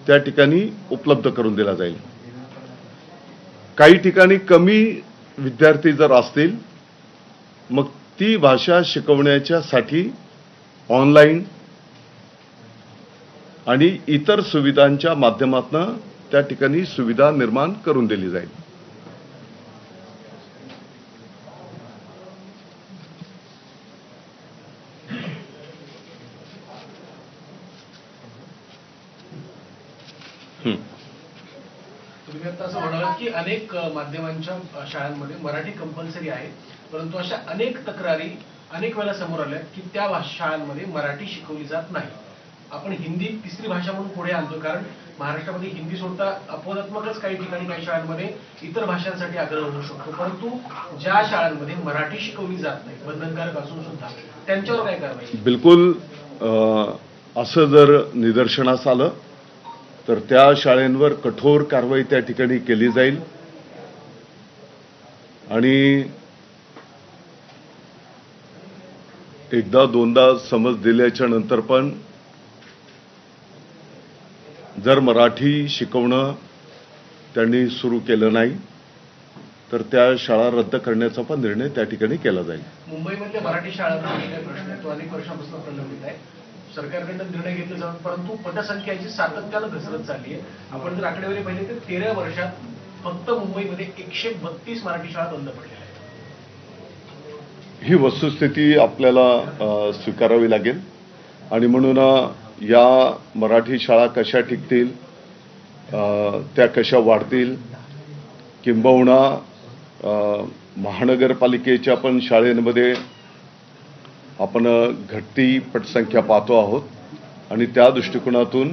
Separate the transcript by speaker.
Speaker 1: त्या ठिकाणी उपलब्ध करून दिला जाईल। काही ठिकाणी कमी विद्यार्थी जर असतील मग ती भाषा शिकवण्याच्यासाठी ऑनलाईन आणि इतर सुविधांच्या माध्यमातून त्या ठिकाणी सुविधा निर्माण करून दिली जाईल।
Speaker 2: तुम्ही आता असं म्हणालात की अनेक माध्यमांच्या शाळांमध्ये मराठी कंपल्सरी आहे, परंतु अशा अनेक तक्रारी अनेक वेळा समोर आल्या की त्या शाळांमध्ये मराठी शिकवली जात नाही। आपण हिंदी तिसरी भाषा म्हणून पुढे आणतो, कारण महाराष्ट्रामध्ये हिंदी सोडता अपवादात्मकच काही ठिकाणी काही शाळांमध्ये इतर भाषांसाठी आग्रह होऊ शकतो, परंतु ज्या शाळांमध्ये मराठी शिकवली जात नाही बंधनकारक असून सुद्धा त्यांच्यावर काय कारवाई?
Speaker 1: बिलकुल असं जर निदर्शनास आलं तर त्या शाळांवर कठोर कारवाई त्या ठिकाणी केली जाईल आणि एकदा दोनदा समज दिल्याच्या नंतर पण जर मराठी शिकवणं त्यांनी सुरू केलं नाही तर त्या शाळा रद्द करण्याचा पण निर्णय त्या ठिकाणी केला जाईल।
Speaker 2: मुंबईमधल्या मराठी शाळांचा प्रश्न तो अनेक वर्षापासून प्रलंबित आहे। सरकारकडून निर्णय घेतले जाऊन परंतु पटसंख्याची सातत्यानं घसरत चालली आहे। आपण जर आकडेवारी पाहिली तर 13 वर्षात फक्त मुंबईमध्ये 132 मराठी शाळा बंद पडलेल्या आहेत।
Speaker 1: ही वस्तुस्थिती आपल्याला स्वीकारावी लागेल आणि म्हणून या मराठी शाळा कशा टिकतील, त्या कशा वाढतील, किंबहुना महानगरपालिकेच्या पण शाळांमध्ये आपण घटती पटसंख्या पाहतो आहोत आणि त्या दृष्टिकोनातून